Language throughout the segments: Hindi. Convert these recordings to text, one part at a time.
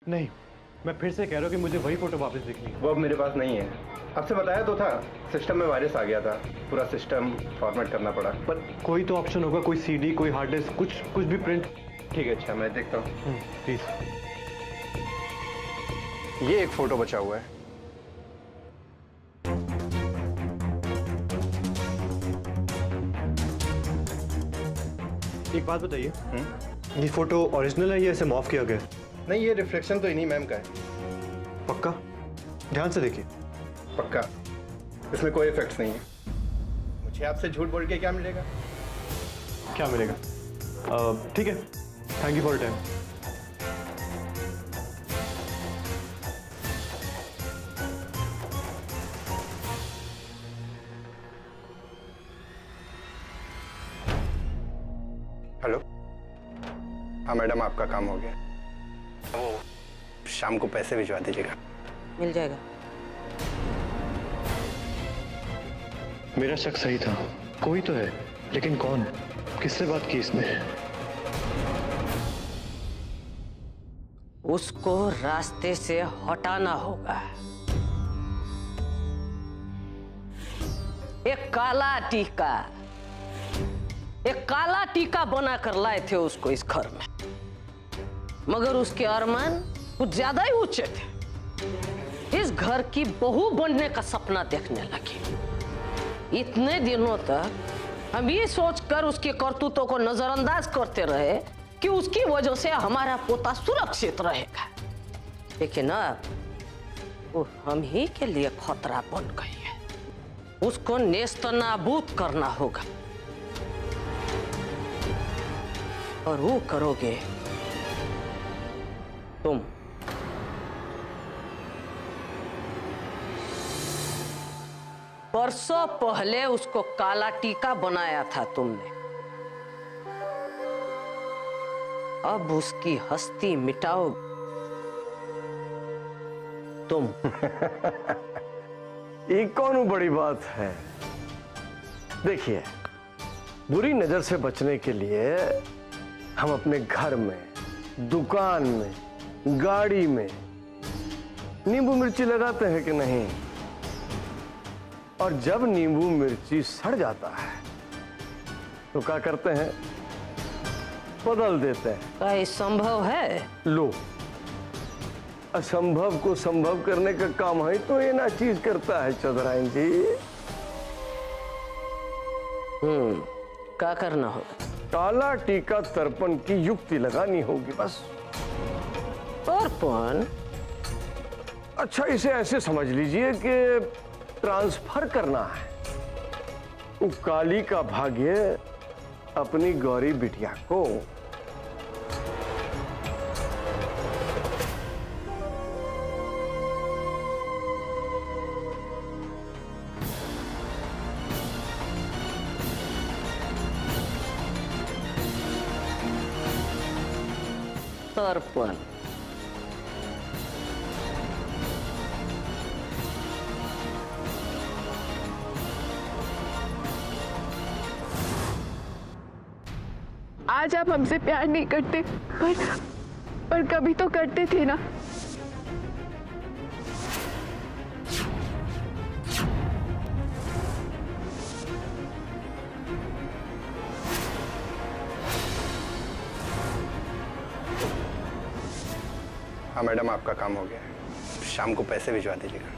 नहीं, मैं फिर से कह रहा हूँ कि मुझे वही फोटो वापस दिखनी है। वो अब मेरे पास नहीं है। आपसे बताया तो था, सिस्टम में वायरस आ गया था, पूरा सिस्टम फॉर्मेट करना पड़ा। पर कोई तो ऑप्शन होगा, कोई सीडी, कोई हार्ड डिस्क, कुछ भी प्रिंट। ठीक है, अच्छा मैं देखता हूँ। प्लीज। ये एक फोटो बचा हुआ है। एक बात बताइए, ये फोटो ओरिजिनल है या इसे मॉफ किया गया? नहीं, ये रिफ्लेक्शन तो इन्हीं मैम का है। पक्का? ध्यान से देखिए। पक्का, इसमें कोई इफेक्ट्स नहीं है। मुझे आपसे झूठ बोल के क्या मिलेगा? क्या मिलेगा? ठीक है, thank you for time. Hello. हाँ मैडम, आपका काम हो गया। वो शाम को पैसे भिजवा दीजिएगा। मिल जाएगा। मेरा शक सही था, कोई तो है, लेकिन कौन? किससे बात की इसने? उसको रास्ते से हटाना होगा। एक काला टीका बनाकर लाए थे उसको इस घर में, मगर उसके अरमान कुछ ज्यादा ही ऊंचे थे। इस घर की बहू बनने का सपना देखने लगी। इतने दिनों तक हम ये सोचकर उसकी करतूतों को नजरअंदाज करते रहे कि उसकी वजह से हमारा पोता सुरक्षित रहेगा, लेकिन अब वो हम ही के लिए खतरा बन गई है। उसको नेस्तनाबूद करना होगा, और वो करोगे तुम। परसों पहले उसको काला टीका बनाया था तुमने, अब उसकी हस्ती मिटाओ तुम। ये कौन बड़ी बात है? देखिए, बुरी नजर से बचने के लिए हम अपने घर में, दुकान में, गाड़ी में नींबू मिर्ची लगाते हैं कि नहीं? और जब नींबू मिर्ची सड़ जाता है तो क्या करते हैं? बदल देते हैं। क्या ये संभव है? लो, असंभव को संभव करने का काम है तो ये ना चीज करता है चौधराइन जी। क्या करना होगा? काला टीका तर्पण की युक्ति लगानी होगी बस। तर्पण? अच्छा, इसे ऐसे समझ लीजिए कि ट्रांसफर करना है वो काली का भाग्य अपनी गौरी बिटिया को। तर्पण? आज आप हमसे प्यार नहीं करते, पर कभी तो करते थे ना। हाँ मैडम, आपका काम हो गया है, शाम को पैसे भिजवा दीजिएगा।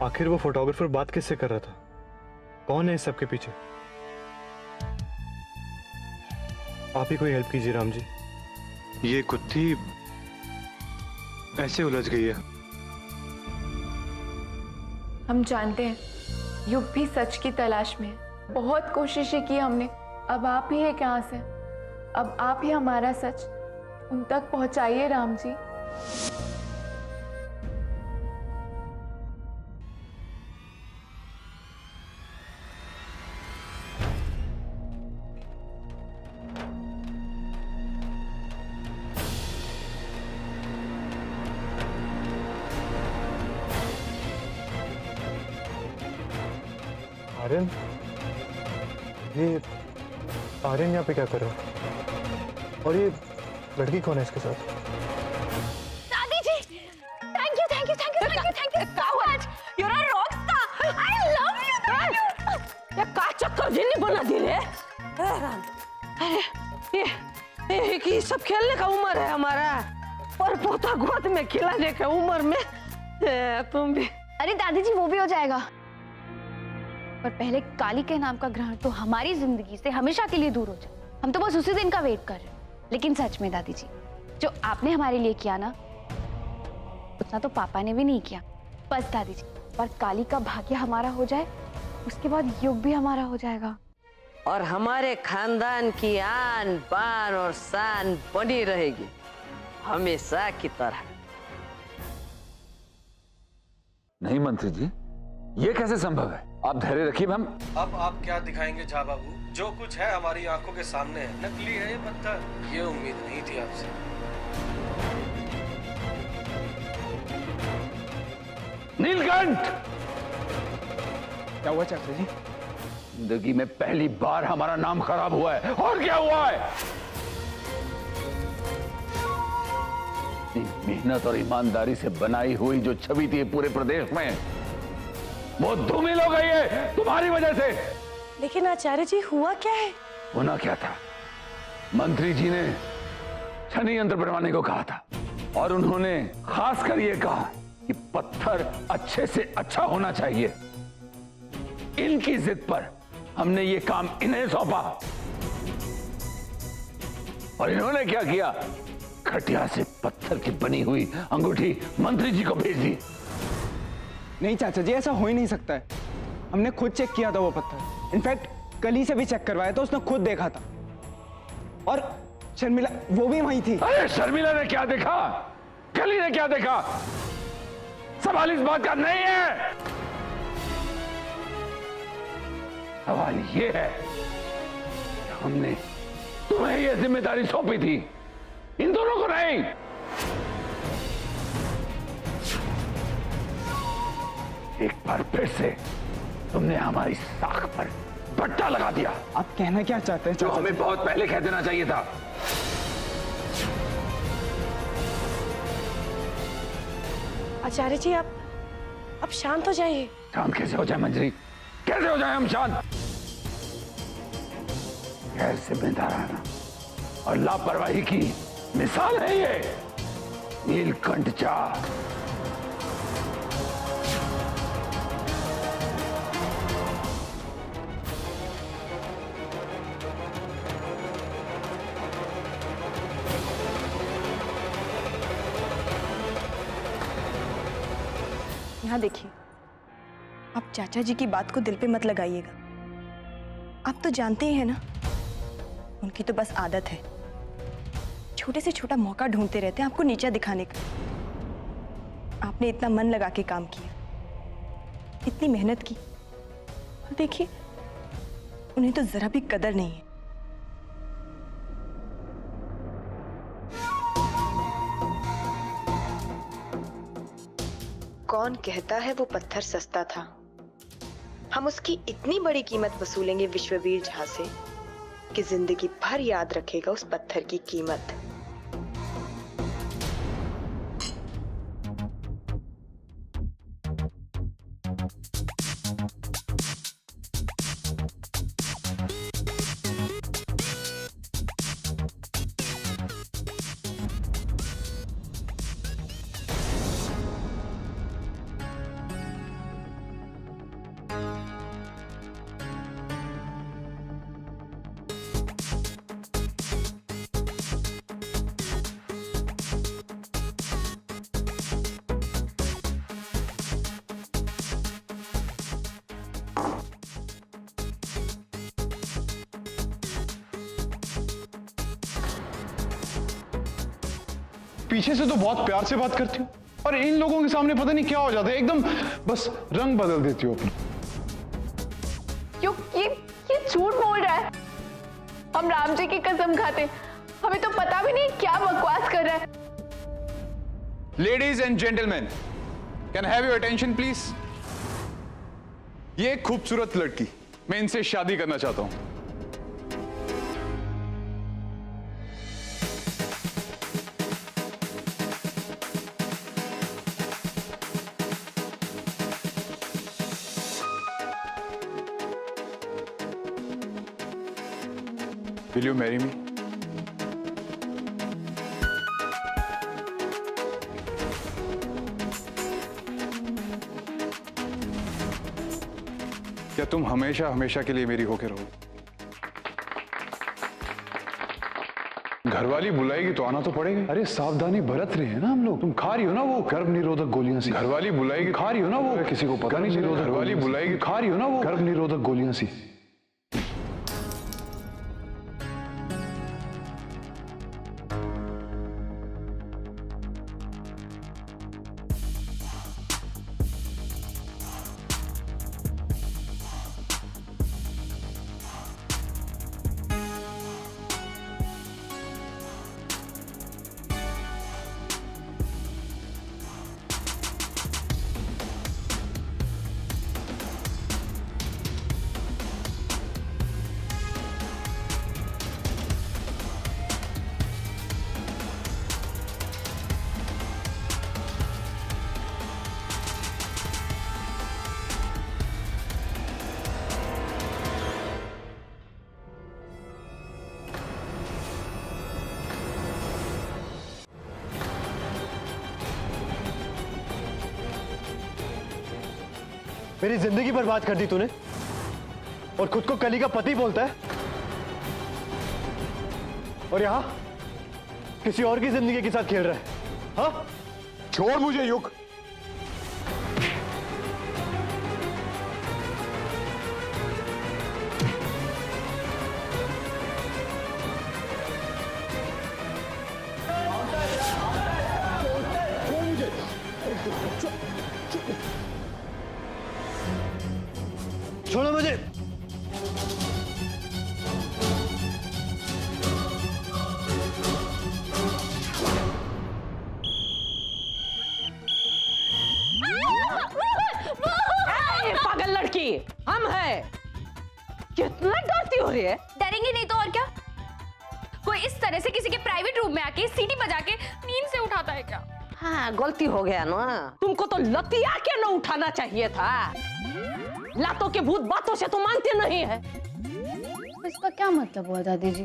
आखिर वो फोटोग्राफर बात किससे कर रहा था? कौन है इस सबके पीछे? आप ही कोई हेल्प कीजिए राम जी। ये कुत्ती ऐसे उलझ गई है। हम जानते हैं युग भी सच की तलाश में है। बहुत कोशिशें की हमने, अब आप ही है कहाँ से? अब आप ही हमारा सच उन तक पहुंचाइए राम जी। आर्यन, ये आर्यन यहाँ पे क्या कर रहा है? और ये लड़की कौन है इसके साथ? दादी जी, thank you thank you thank you thank you thank you so much, you are a rock star, I love you. ये का चक्कर जिन्नी बना दी रे। अरे ये कि सब खेलने का उम्र है हमारा, और पोता गोद में खिलाने का उम्र में तुम भी। अरे दादी जी वो भी हो जाएगा, पर पहले काली के नाम का ग्रहण तो हमारी जिंदगी से हमेशा के लिए दूर हो जाए। हम तो बस उसी दिन का वेट कर रहे हैं। लेकिन सच में दादी जी, जो आपने हमारे लिए किया ना, उतना तो पापा ने भी नहीं किया। बस दादी जी, पर काली का भाग्य हमारा हो जाए, उसके बाद युग भी हमारा हो जाएगा, और हमारे खानदान की आन बान और शान बनी रहेगी हमेशा की तरह। नहीं मंत्री जी, ये कैसे संभव है? आप धैर्य रखिए। हम अब आप क्या दिखाएंगे झा बाबू? जो कुछ है हमारी आंखों के सामने है। नकली है ये पत्थर, ये उम्मीद नहीं थी आपसे। नीलकंठ, क्या हुआ चाचा जी? जिंदगी में पहली बार हमारा नाम खराब हुआ है। और क्या हुआ है? मेहनत और ईमानदारी से बनाई हुई जो छवि थी पूरे प्रदेश में, वो धूमिल हो गई है तुम्हारी वजह से। लेकिन आचार्य जी हुआ क्या है? होना क्या था? मंत्री जी ने शनि यंत्र बनवाने को कहा था, और उन्होंने खासकर ये कहा कि पत्थर अच्छे से अच्छा होना चाहिए। इनकी जिद पर हमने ये काम इन्हें सौंपा, और इन्होंने क्या किया? खटिया से पत्थर की बनी हुई अंगूठी मंत्री जी को भेज दी। नहीं चाचा जी, ऐसा हो ही नहीं सकता है। हमने खुद चेक किया था वो पत्थर, इनफैक्ट कली से भी चेक करवाया था, उसने खुद देखा था, और शर्मिला वो भी वहीं थी। अरे शर्मिला ने क्या देखा? कली ने क्या देखा? सवाल इस बात का नहीं है। सवाल ये है कि हमने तुम्हें ये जिम्मेदारी सौंपी थी, इन दोनों को नहीं। एक बार फिर से तुमने हमारी साख पर पट्टा लगा दिया। आप कहना क्या चाहते हैं जो चाचा? हमें बहुत पहले कह देना चाहिए था। आचार्य जी आप शांत हो जाइए। शांत कैसे हो जाए मंजरी? कैसे हो जाए हम शांत? गैर जिम्मेदाराना और लापरवाही की मिसाल है ये नीलकंठ चा। यहाँ देखिए, आप चाचा जी की बात को दिल पे मत लगाइएगा। आप तो जानते ही हैं ना, उनकी तो बस आदत है, छोटे से छोटा मौका ढूंढते रहते हैं आपको नीचा दिखाने का। आपने इतना मन लगा के काम किया, इतनी मेहनत की, और देखिए उन्हें तो जरा भी कदर नहीं है। कौन कहता है वो पत्थर सस्ता था? हम उसकी इतनी बड़ी कीमत वसूलेंगे विश्ववीर झा से कि जिंदगी भर याद रखेगा उस पत्थर की कीमत। पीछे से तो बहुत प्यार से बात करती हूँ, और इन लोगों के सामने पता नहीं क्या हो जाता है, एकदम बस रंग बदल देती हूँ अपना। क्यों ये झूठ बोल रहा है? हम राम जी की कसम खाते, हमें तो पता भी नहीं क्या बकवास कर रहा है। Ladies and gentleman, can have your attention please. ये एक खूबसूरत लड़की, मैं इनसे शादी करना चाहता हूं। Will you marry me? क्या तुम हमेशा हमेशा के लिए मेरी होके रहोगी? घरवाली बुलाएगी तो आना तो पड़ेगा। अरे सावधानी बरत रहे हैं ना हम लोग। तुम खा रही हो ना वो गर्भ निरोधक गोलियां सी। घरवाली बुलाएगी, खा रही हो ना वो, किसी को पता नहीं चलेगा। घरवाली बुलाएगी, खा रही हो ना वो गर्भ निरोधक गोलियां सी। मेरी जिंदगी बर्बाद कर दी तूने और खुद को कली का पति बोलता है, और यहां किसी और की जिंदगी के साथ खेल रहा है। हाँ, छोड़ मुझे युग। छोड़ो मुझे। पागल लड़की, हम है। कितना डरती हो रही है? डरेंगे नहीं तो और क्या? कोई इस तरह से किसी के प्राइवेट रूम में आके सीटी बजा के नींद से उठाता है क्या? हाँ, गलती हो गया ना। तुमको तो लतिया के न उठाना चाहिए था। लातों के भूत बातों से तो मानते नहीं है। इसका क्या मतलब हुआ दादी जी?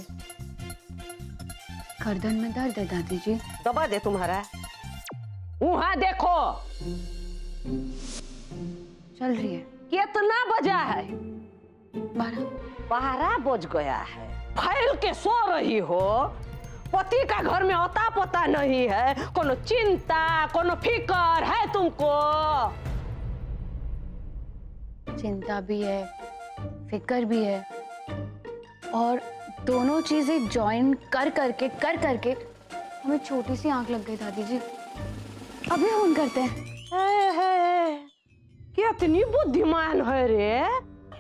गर्दन में दर्द है दादी जी। दबा दे तुम्हारा। वहां देखो, चल रही है। कितना बजा है? 12 बज गया है। फैल के सो रही हो। पति का घर में अता पता नहीं है। कोनो चिंता, कोनो फिकर है तुमको? चिंता भी है, फिक्र भी है, और दोनों चीजें ज्वाइन कर करके हमें छोटी सी आंख लग गई दादी जी। अभी फोन करते हैं। कितनी बुद्धिमान है रे,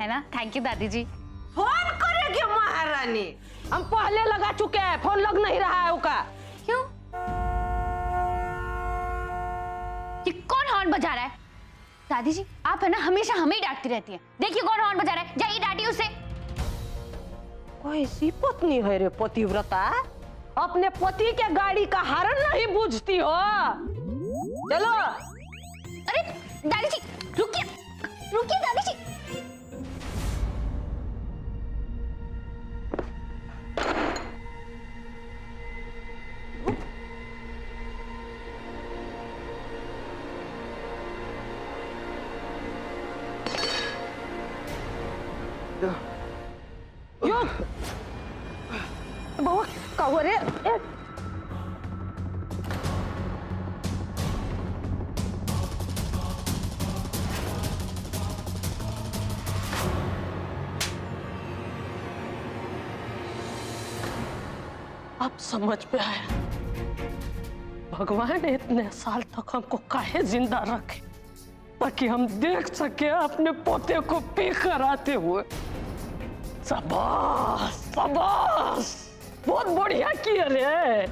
है ना? थैंक यू दादी जी। फोन करेगी महारानी। हम पहले लगा चुके हैं, फोन लग नहीं रहा है उसका। क्यों? ये कौन हॉर्न बजा रहा है? दादी जी, आप है ना हमेशा हमें ही डांटती रहती है। देखिए कौन हॉर्न बजा रहा है, जाइए डांटिए उसे। कैसी पत्नी है रे पतिव्रता? अपने पति के गाड़ी का हॉर्न नहीं बूझती हो। चलो। अरे दादी जी, रुकिए रुकिए दादी जी। बहू कहो रे। अब समझ में आया, भगवान इतने साल तक हमको काहे जिंदा रखे, ताकि हम देख सके अपने पोते को पी कर आते हुए। शाबाश शाबाश, बहुत बढ़िया किया रे।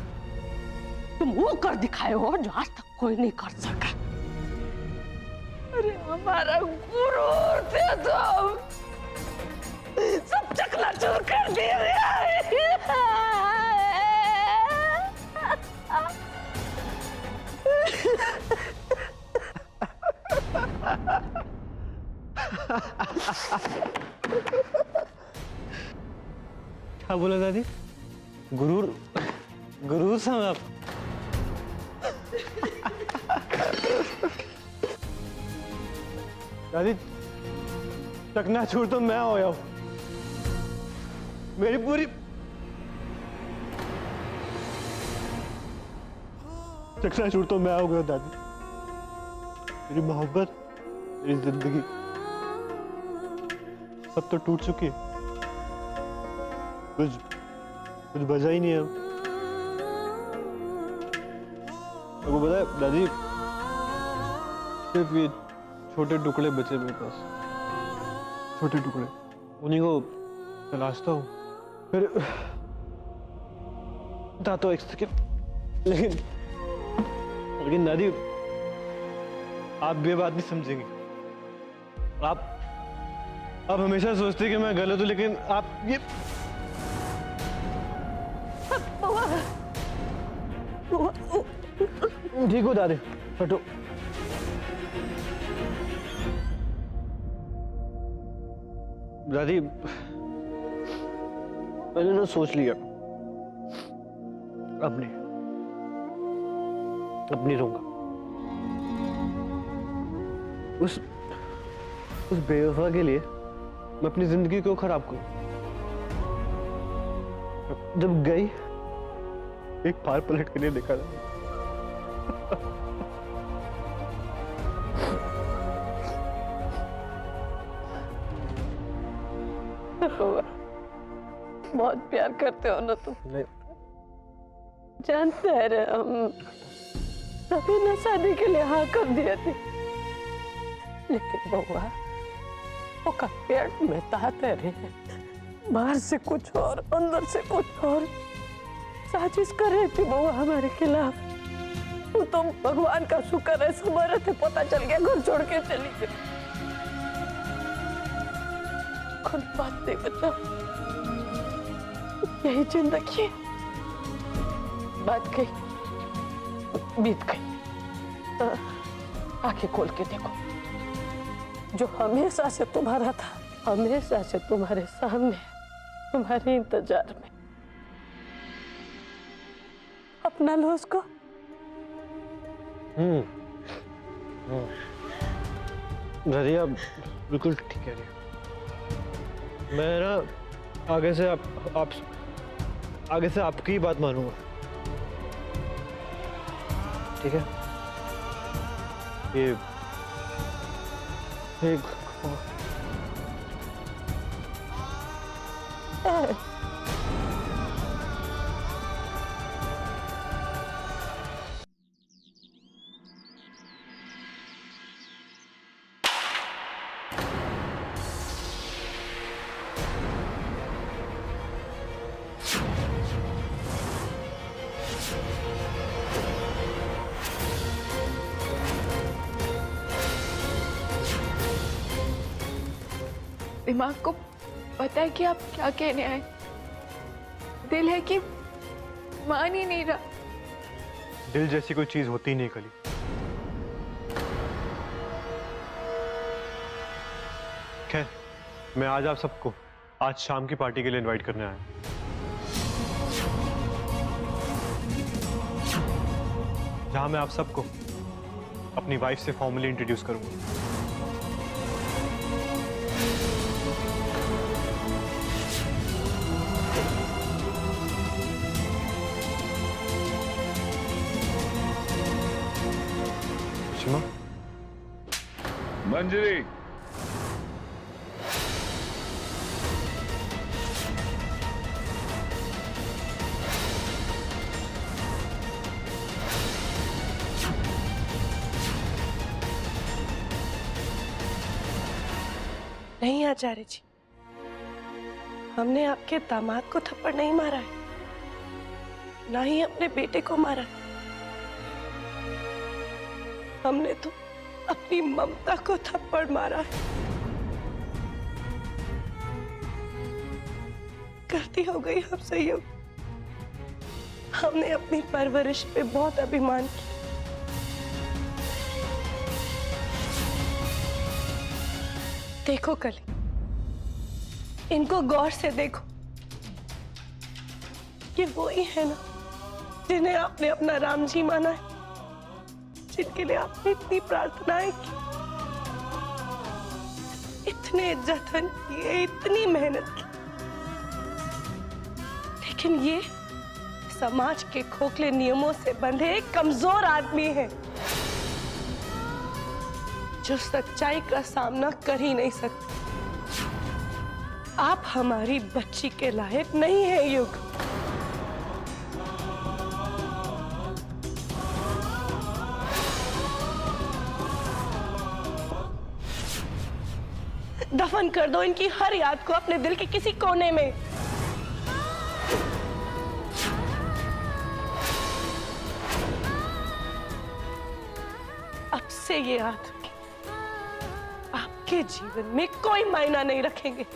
तुम वो कर दिखाए हो जो आज तक कोई नहीं कर सका। अरे हमारा गुरु थे तुम, सब चकनाचूर कर दिए। क्या बोला दादी? गुरूर गुरूर साहब आप? दादी चकनाचूर तो मैं होया हूं। मेरी पूरी चकनाचूर तो मैं हो गया दादी। मेरी मोहब्बत, मेरी जिंदगी सब तो टूट चुकी है। कुछ बचा ही नहीं है। आपको पता है दादी, सिर्फ ये छोटे टुकड़े बचे मेरे पास, छोटे टुकड़े, उन्हीं को तलाशता हूँ। फिर बताता हूँ एक सेकेंड। लेकिन दादी आप ये बात नहीं समझेंगे। आप हमेशा सोचते कि मैं गलत हूँ, लेकिन आप ये ठीक हो दादी, हटो। दादी मैंने ना सोच लिया, अपनी रहूंगा। उस बेवफा के लिए मैं अपनी जिंदगी क्यों खराब करूं? जब गई एक बार पलट के नहीं देखा था। बहुत प्यार करते हो ना तुम? नहीं। जानते हैं हम तभी ना शादी के लिए हाँ कर दिए थे, लेकिन बउआ वो का पेट में ताते रहे, बाहर से कुछ और अंदर से कुछ और साजिश कर रही थी बउआ हमारे खिलाफ। वो तो भगवान का शुक्र है समझ थे, पता चल गया, घर छोड़ के चली गई। कोई बात नहीं बच्चा, यही जिंदगी है, बात गई बीत गई। आंखें खोल के देखो, जो हमेशा से तुम्हारा था, हमेशा से तुम्हारे सामने, तुम्हारे इंतजार में। अपना लो उसको। दादी आप बिल्कुल ठीक कह रही हैं। मैं ना आगे से आपकी ही बात मानूंगा, ठीक है? ये दिमाग को पता है कि आप क्या कहने आए, दिल है कि मान ही नहीं रहा। दिल जैसी कोई चीज होती नहीं कली। खैर, मैं आज आप सबको आज शाम की पार्टी के लिए इनवाइट करने आया हूं, जहां मैं आप सबको अपनी वाइफ से फॉर्मली इंट्रोड्यूस करूंगा। मंजरी, नहीं आचार्य जी, हमने आपके दामाद को थप्पड़ नहीं मारा है, ना ही अपने बेटे को मारा है। हमने तो अपनी ममता को थप्पड़ मारा है। गलती हो गई हमसे युग, हमने अपनी परवरिश पे बहुत अभिमान किया। देखो कली, इनको गौर से देखो, ये वही है ना जिन्हें आपने अपना राम जी माना है, जिनके लिए आपने इतनी प्रार्थनाएं की, इतने जतन किए, इतनी मेहनत की, लेकिन ये समाज के खोखले नियमों से बंधे एक कमजोर आदमी है जो सच्चाई का सामना कर ही नहीं सकते। आप हमारी बच्ची के लायक नहीं है युग। दफन कर दो इनकी हर याद को अपने दिल के किसी कोने में। अब से ये आदमी आपके जीवन में कोई मायना नहीं रखेंगे।